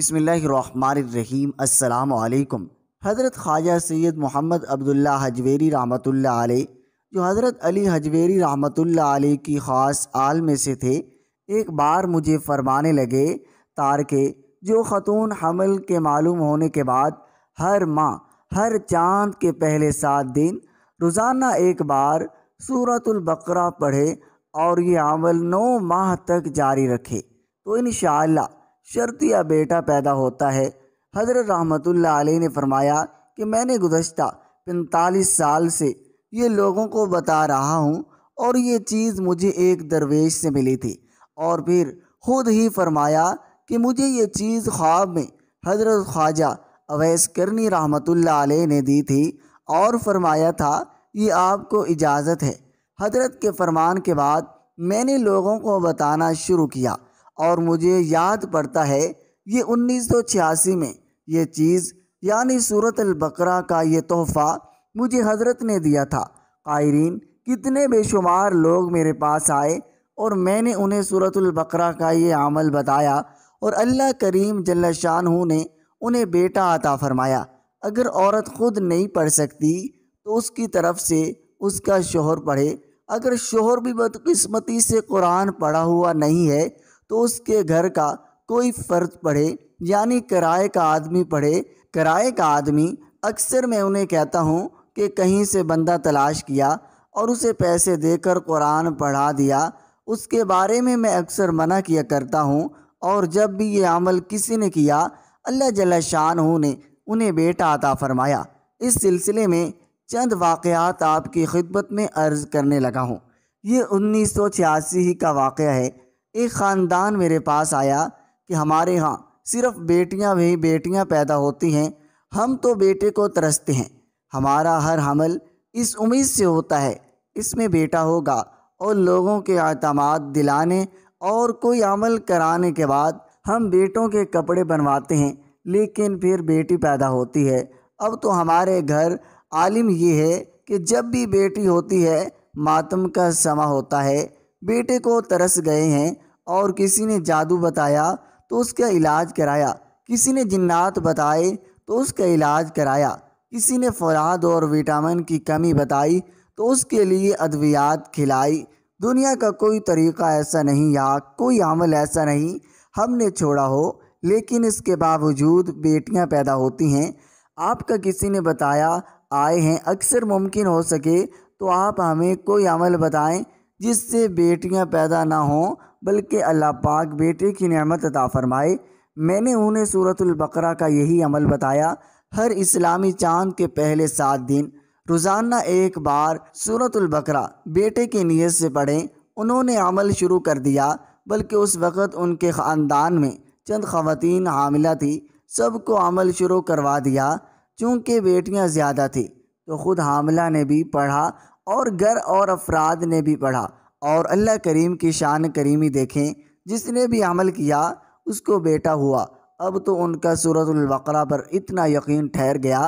بسم اللہ الرحمن الرحیم۔ السلام علیکم۔ حضرت خواجہ سید محمد عبداللہ حجویری رحمۃ اللہ علیہ، جو حضرت علی حجویری رحمۃ اللہ علیہ کی خاص آل میں سے تھے، ایک بار مجھے فرمانے لگے، تارکے جو خاتون حمل کے معلوم ہونے کے بعد ہر ماہ ہر چاند کے پہلے 7 دن روزانہ ایک بار سورۃ البقرہ پڑھے اور یہ عمل 9 ماہ تک جاری رکھے تو انشاءاللہ شرطیہ بیٹا پیدا ہوتا ہے۔ حضرت رحمۃ اللہ علیہ نے فرمایا کہ میں نے گزشتہ 45 سال سے یہ لوگوں کو بتا رہا ہوں، اور یہ چیز مجھے ایک درویش سے ملی تھی، اور پھر خود ہی فرمایا کہ مجھے یہ چیز خواب میں حضرت خواجہ اویس کرنی رحمۃ اللہ علیہ نے دی تھی، اور فرمایا تھا یہ آپ کو اجازت ہے۔ حضرت کے فرمان کے بعد میں نے لوگوں کو بتانا شروع کیا، اور مجھے یاد پڑتا ہے یہ 1986 میں یہ چیز یعنی سورۃ البقرہ کا یہ تحفہ مجھے حضرت نے دیا تھا۔ قائرین، کتنے بے شمار لوگ میرے پاس آئے اور میں نے انہیں سورۃ البقرہ کا یہ عمل بتایا، اور اللہ کریم جل شانہ نے انہیں بیٹا عطا فرمایا۔ اگر عورت خود نہیں پڑھ سکتی تو اس کی طرف سے اس کا شوہر پڑھے، اگر شوہر بھی بدقسمتی سے قرآن پڑھا ہوا نہیں ہے تو اس کے گھر کا کوئی فرد پڑھے، یعنی کرائے کا آدمی پڑھے۔ کرائے کا آدمی اکثر میں انہیں کہتا ہوں کہ کہیں سے بندہ تلاش کیا اور اسے پیسے دے کر قرآن پڑھا دیا، اس کے بارے میں اکثر منع کیا کرتا ہوں، اور جب بھی یہ عمل کسی نے کیا اللہ جل شانہ نے انہیں بیٹا عطا فرمایا۔ اس سلسلے میں چند واقعات آپ کی خدمت میں عرض کرنے لگا ہوں۔ یہ 1986 ہی کا واقعہ ہے۔ ایک خاندان میرے پاس آیا کہ ہمارے ہاں صرف بیٹیاں ہی بیٹیاں پیدا ہوتی ہیں، ہم تو بیٹے کو ترستے ہیں، ہمارا ہر حمل اس امید سے ہوتا ہے اس میں بیٹا ہوگا، اور لوگوں کے اعتماد دلانے اور کوئی عمل کرانے کے بعد ہم بیٹوں کے کپڑے بنواتے ہیں، لیکن پھر بیٹی پیدا ہوتی ہے۔ اب تو ہمارے گھر عالم یہ ہے کہ جب بھی بیٹی ہوتی ہے ماتم کا سما ہوتا ہے۔ بیٹے کو ترس گئے ہیں اور کسی نے جادو بتایا تو اس کا علاج کرایا، کسی نے جنات بتائے تو اس کا علاج کرایا، کسی نے فولاد اور وٹامن کی کمی بتائی تو اس کے لیے ادویات کھلائی۔ دنیا کا کوئی طریقہ ایسا نہیں یا کوئی عمل ایسا نہیں ہم نے چھوڑا ہو، لیکن اس کے باوجود بیٹیاں پیدا ہوتی ہیں۔ آپ کا کسی نے بتایا آئے ہیں، اکثر ممکن ہو سکے تو آپ ہمیں کوئی عمل بتائیں جس سے بیٹیاں پیدا نہ ہوں بلکہ اللہ پاک بیٹے کی نعمت عطا فرمائے۔ میں نے انہیں سورۃ البقرہ کا یہی عمل بتایا۔ ہر اسلامی چاند کے پہلے 7 دن روزانہ ایک بار سورۃ البقرہ بیٹے کی نیت سے پڑھیں۔ انہوں نے عمل شروع کر دیا، بلکہ اس وقت ان کے خاندان میں چند خواتین حاملہ تھی، سب کو عمل شروع کروا دیا۔ چونکہ بیٹیاں زیادہ تھیں تو خود حاملہ نے بھی پڑھا اور گھر اور افراد نے بھی پڑھا، اور اللہ کریم کی شان کریمی دیکھیں، جس نے بھی عمل کیا اس کو بیٹا ہوا۔ اب تو ان کا سورۃ البقرہ پر اتنا یقین ٹھہر گیا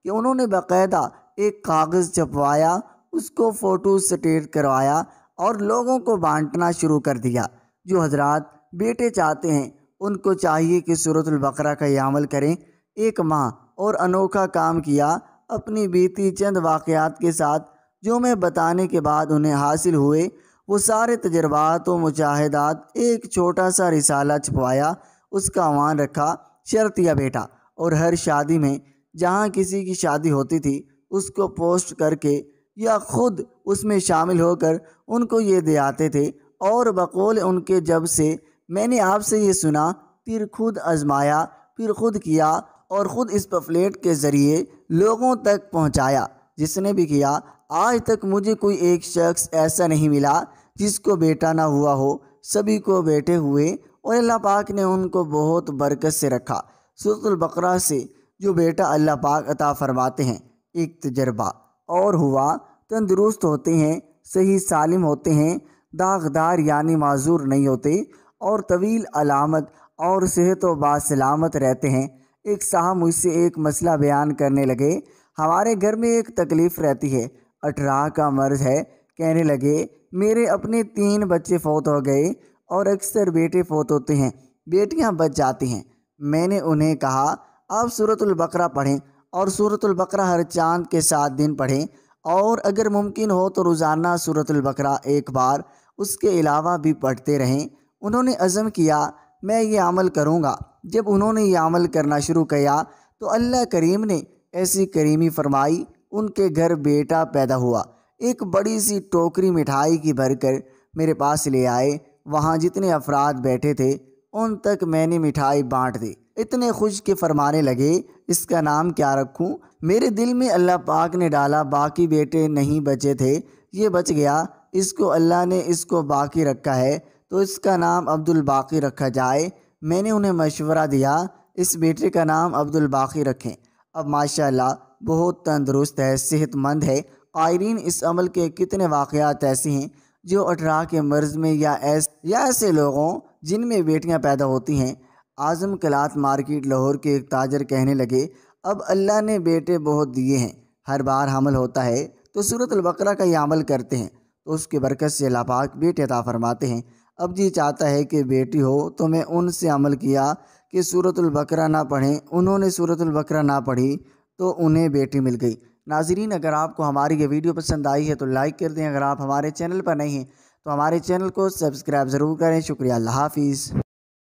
کہ انہوں نے باقاعدہ ایک کاغذ چھپوایا، اس کو فوٹو سٹیٹ کروایا اور لوگوں کو بانٹنا شروع کر دیا۔ جو حضرات بیٹے چاہتے ہیں ان کو چاہیے کہ سورۃ البقرہ کا یہ عمل کریں۔ ایک ماہ اور انوکھا کام کیا، اپنی بیتی چند واقعات کے ساتھ جو میں بتانے کے بعد انہیں حاصل ہوئے، وہ سارے تجربات و مشاہدات ایک چھوٹا سا رسالہ چھپوایا، اس کا عنوان رکھا شرطیہ بیٹا، اور ہر شادی میں جہاں کسی کی شادی ہوتی تھی اس کو پوسٹ کر کے یا خود اس میں شامل ہو کر ان کو یہ دے آتے تھے، اور بقول ان کے جب سے میں نے آپ سے یہ سنا پھر خود آزمایا، پھر خود کیا اور خود اس پمفلیٹ کے ذریعے لوگوں تک پہنچایا۔ جس نے بھی کیا، آج تک مجھے کوئی ایک شخص ایسا نہیں ملا جس کو بیٹا نہ ہوا ہو، سبھی کو بیٹے ہوئے، اور اللہ پاک نے ان کو بہت برکت سے رکھا۔ سورۃ البقرہ سے جو بیٹا اللہ پاک عطا فرماتے ہیں، ایک تجربہ اور ہوا، تندرست ہوتے ہیں، صحیح سالم ہوتے ہیں، داغدار یعنی معذور نہیں ہوتے، اور طویل علامت اور صحت و باسلامت رہتے ہیں۔ ایک صاحب مجھ سے ایک مسئلہ بیان کرنے لگے، ہمارے گھر میں ایک تکلیف رہتی ہے، 18 کا مرض ہے۔ کہنے لگے میرے اپنے 3 بچے فوت ہو گئے، اور اکثر بیٹے فوت ہوتے ہیں، بیٹیاں بچ جاتی ہیں۔ میں نے انہیں کہا آپ سورۃ البقرہ پڑھیں اور سورۃ البقرہ ہر چاند کے 7 دن پڑھیں، اور اگر ممکن ہو تو روزانہ سورۃ البقرہ ایک بار اس کے علاوہ بھی پڑھتے رہیں۔ انہوں نے عزم کیا میں یہ عمل کروں گا۔ جب انہوں نے یہ عمل کرنا شروع کیا تو اللہ کریم نے ایسی کریمی فرمائی، ان کے گھر بیٹا پیدا ہوا۔ ایک بڑی سی ٹوکری مٹھائی کی بھر کر میرے پاس لے آئے۔ وہاں جتنے افراد بیٹھے تھے ان تک میں نے مٹھائی بانٹ دی۔ اتنے خوش کہ فرمانے لگے اس کا نام کیا رکھوں؟ میرے دل میں اللہ پاک نے ڈالا باقی بیٹے نہیں بچے تھے، یہ بچ گیا، اس کو اللہ نے اس کو باقی رکھا ہے تو اس کا نام عبد الباقی رکھا جائے۔ میں نے انہیں مشورہ دیا اس بیٹے کا نام عبد الباقی رکھیں۔ اب ماشاءاللہ بہت تندرست ہے، صحت مند ہے۔ قائرین، اس عمل کے کتنے واقعات ایسے ہیں جو 18 کے مرض میں یا ایسے لوگوں جن میں بیٹیاں پیدا ہوتی ہیں۔ اعظم کلات مارکیٹ لاہور کے ایک تاجر کہنے لگے اب اللہ نے بیٹے بہت دیے ہیں، ہر بار حمل ہوتا ہے تو سورۃ البقرہ کا یہ عمل کرتے ہیں تو اس کی برکت سے اللہ پاک بیٹے عطا فرماتے ہیں۔ اب جی چاہتا ہے کہ بیٹی ہو تو میں ان سے عمل کیا کہ سورۃ البقرہ نہ پڑھیں، انہوں نے سورۃ البقرہ نہ پڑھی تو انہیں بیٹی مل گئی۔ ناظرین، اگر آپ کو ہماری یہ ویڈیو پسند آئی ہے تو لائک کر دیں، اگر آپ ہمارے چینل پر نہیں ہیں تو ہمارے چینل کو سبسکرائب ضرور کریں۔ شکریہ، اللہ حافظ۔